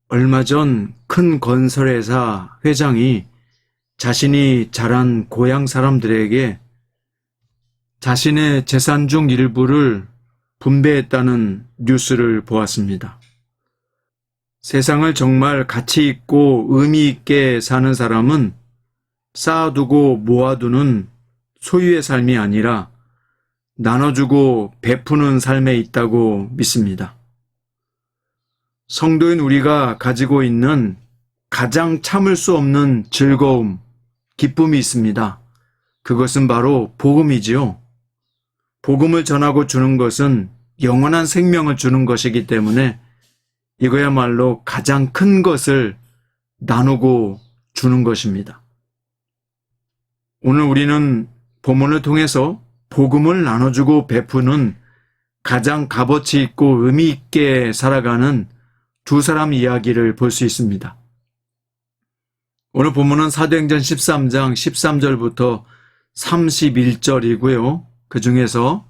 얼마 전 큰 건설회사 회장이 자신이 자란 고향 사람들에게 자신의 재산 중 일부를 분배했다는 뉴스를 보았습니다. 세상을 정말 가치 있고 의미 있게 사는 사람은 쌓아두고 모아두는 소유의 삶이 아니라 나눠주고 베푸는 삶에 있다고 믿습니다. 성도인 우리가 가지고 있는 가장 참을 수 없는 즐거움, 기쁨이 있습니다. 그것은 바로 복음이지요. 복음을 전하고 주는 것은 영원한 생명을 주는 것이기 때문에 이거야말로 가장 큰 것을 나누고 주는 것입니다. 오늘 우리는 본문을 통해서 복음을 나눠주고 베푸는 가장 값어치 있고 의미 있게 살아가는 두 사람 이야기를 볼 수 있습니다. 오늘 본문은 사도행전 13장 13절부터 31절이고요. 그 중에서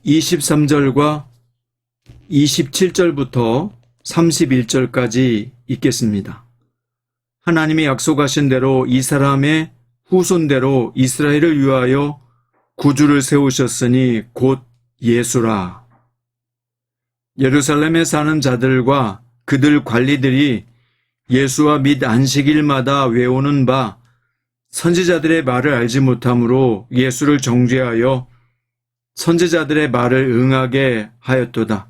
23절과 27절부터 31절까지 읽겠습니다. 하나님이 약속하신 대로 이 사람의 후손대로 이스라엘을 위하여 구주를 세우셨으니 곧 예수라. 예루살렘에 사는 자들과 그들 관리들이 예수와 및 안식일마다 외우는 바 선지자들의 말을 알지 못함으로 예수를 정죄하여 선지자들의 말을 응하게 하였도다.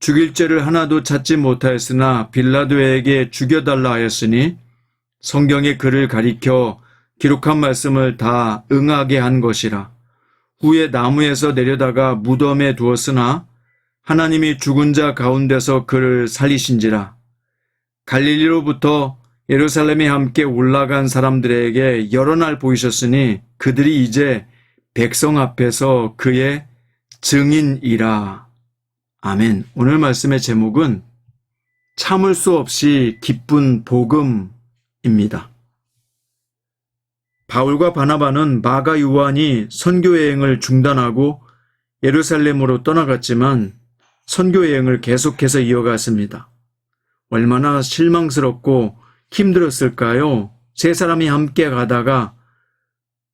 죽일 죄를 하나도 찾지 못하였으나 빌라도에게 죽여달라 하였으니 성경의 글을 가리켜 기록한 말씀을 다 응하게 한 것이라. 후에 나무에서 내려다가 무덤에 두었으나 하나님이 죽은 자 가운데서 그를 살리신지라. 갈릴리로부터 예루살렘에 함께 올라간 사람들에게 여러 날 보이셨으니 그들이 이제 백성 앞에서 그의 증인이라. 아멘. 오늘 말씀의 제목은 참을 수 없이 기쁜 복음입니다. 바울과 바나바는 마가 요한이 선교 여행을 중단하고 예루살렘으로 떠나갔지만 선교 여행을 계속해서 이어갔습니다. 얼마나 실망스럽고 힘들었을까요? 세 사람이 함께 가다가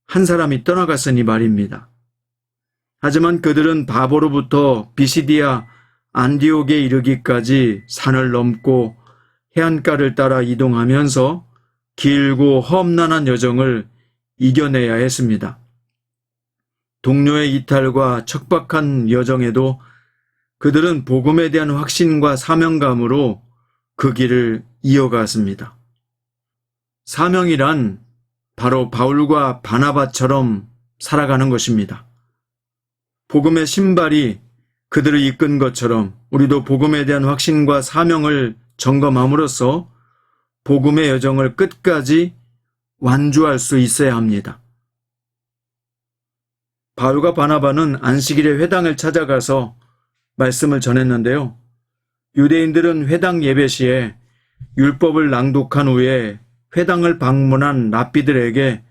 한 사람이 떠나갔으니 말입니다. 하지만 그들은 바보로부터 비시디아 안디옥에 이르기까지 산을 넘고 해안가를 따라 이동하면서 길고 험난한 여정을 이겨내야 했습니다. 동료의 이탈과 척박한 여정에도 그들은 복음에 대한 확신과 사명감으로 그 길을 이어갔습니다. 사명이란 바로 바울과 바나바처럼 살아가는 것입니다. 복음의 신발이 그들을 이끈 것처럼 우리도 복음에 대한 확신과 사명을 점검함으로써 복음의 여정을 끝까지 완주할 수 있어야 합니다. 바울과 바나바는 안식일에 회당을 찾아가서 말씀을 전했는데요. 유대인들은 회당 예배 시에 율법을 낭독한 후에 회당을 방문한 랍비들에게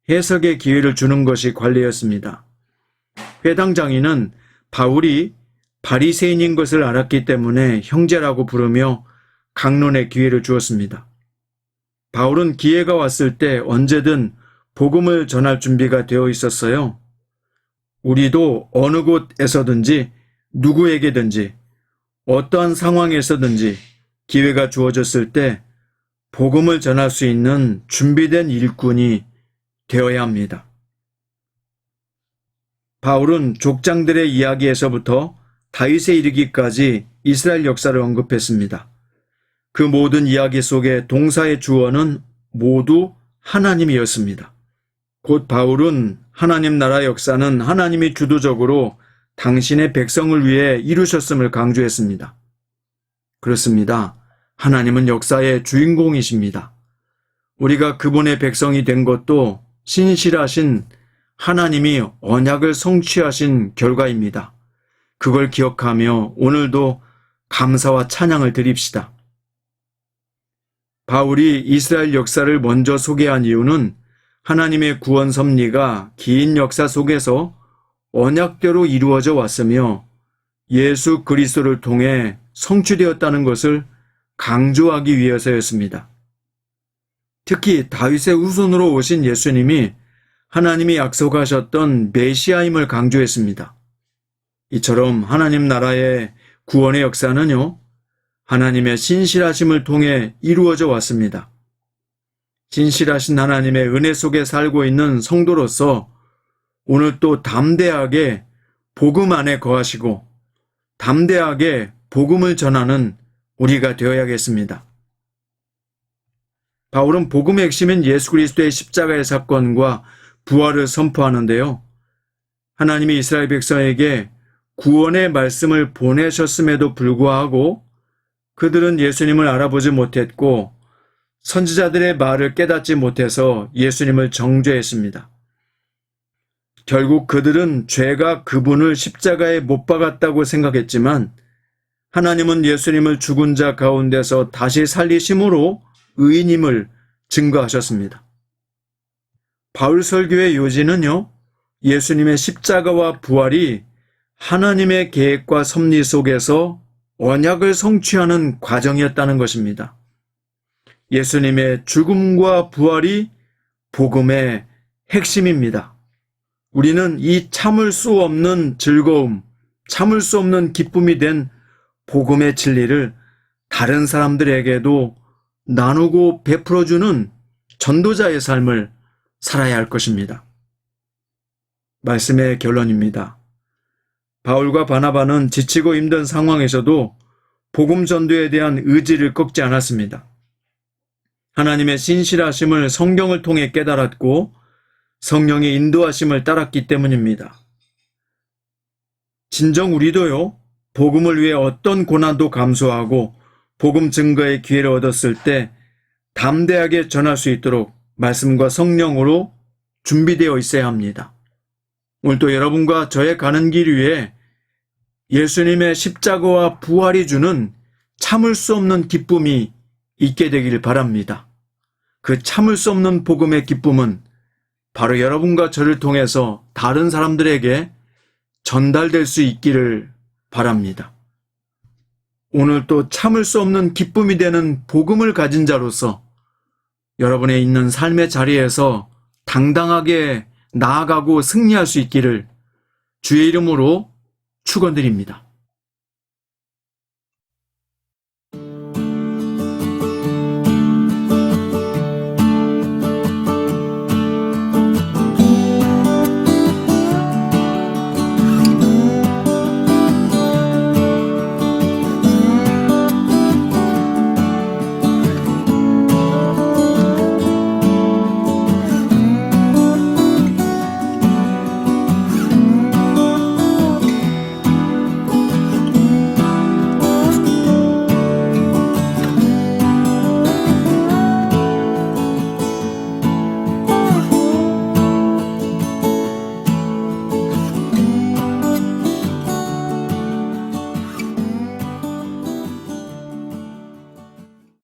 해석의 기회를 주는 것이 관례였습니다. 회당 장인은 바울이 바리새인인 것을 알았기 때문에 형제라고 부르며 강론의 기회를 주었습니다. 바울은 기회가 왔을 때 언제든 복음을 전할 준비가 되어 있었어요. 우리도 어느 곳에서든지 누구에게든지 어떠한 상황에서든지 기회가 주어졌을 때 복음을 전할 수 있는 준비된 일꾼이 되어야 합니다. 바울은 족장들의 이야기에서부터 다윗에 이르기까지 이스라엘 역사를 언급했습니다. 그 모든 이야기 속에 동사의 주어는 모두 하나님이었습니다. 곧 바울은 하나님 나라 역사는 하나님이 주도적으로 당신의 백성을 위해 이루셨음을 강조했습니다. 그렇습니다. 하나님은 역사의 주인공이십니다. 우리가 그분의 백성이 된 것도 신실하신 하나님이 언약을 성취하신 결과입니다. 그걸 기억하며 오늘도 감사와 찬양을 드립시다. 바울이 이스라엘 역사를 먼저 소개한 이유는 하나님의 구원 섭리가 긴 역사 속에서 언약대로 이루어져 왔으며 예수 그리스도를 통해 성취되었다는 것을 강조하기 위해서였습니다. 특히 다윗의 후손으로 오신 예수님이 하나님이 약속하셨던 메시아임을 강조했습니다. 이처럼 하나님 나라의 구원의 역사는요, 하나님의 신실하심을 통해 이루어져 왔습니다. 신실하신 하나님의 은혜 속에 살고 있는 성도로서 오늘 또 담대하게 복음 안에 거하시고 담대하게 복음을 전하는 우리가 되어야겠습니다. 바울은 복음의 핵심인 예수 그리스도의 십자가의 사건과 부활을 선포하는데요. 하나님이 이스라엘 백성에게 구원의 말씀을 보내셨음에도 불구하고 그들은 예수님을 알아보지 못했고 선지자들의 말을 깨닫지 못해서 예수님을 정죄했습니다. 결국 그들은 죄가 그분을 십자가에 못 박았다고 생각했지만 하나님은 예수님을 죽은 자 가운데서 다시 살리심으로 의인임을 증거하셨습니다. 바울 설교의 요지는요, 예수님의 십자가와 부활이 하나님의 계획과 섭리 속에서 언약을 성취하는 과정이었다는 것입니다. 예수님의 죽음과 부활이 복음의 핵심입니다. 우리는 이 참을 수 없는 즐거움, 참을 수 없는 기쁨이 된 복음의 진리를 다른 사람들에게도 나누고 베풀어주는 전도자의 삶을 살아야 할 것입니다. 말씀의 결론입니다. 바울과 바나바는 지치고 힘든 상황에서도 복음 전도에 대한 의지를 꺾지 않았습니다. 하나님의 신실하심을 성경을 통해 깨달았고 성령의 인도하심을 따랐기 때문입니다. 진정 우리도요, 복음을 위해 어떤 고난도 감수하고 복음 증거의 기회를 얻었을 때 담대하게 전할 수 있도록 말씀과 성령으로 준비되어 있어야 합니다. 오늘도 여러분과 저의 가는 길 위에 예수님의 십자가와 부활이 주는 참을 수 없는 기쁨이 있게 되기를 바랍니다. 그 참을 수 없는 복음의 기쁨은 바로 여러분과 저를 통해서 다른 사람들에게 전달될 수 있기를 바랍니다. 오늘 또 참을 수 없는 기쁨이 되는 복음을 가진 자로서 여러분의 있는 삶의 자리에서 당당하게 나아가고 승리할 수 있기를 주의 이름으로 축원드립니다.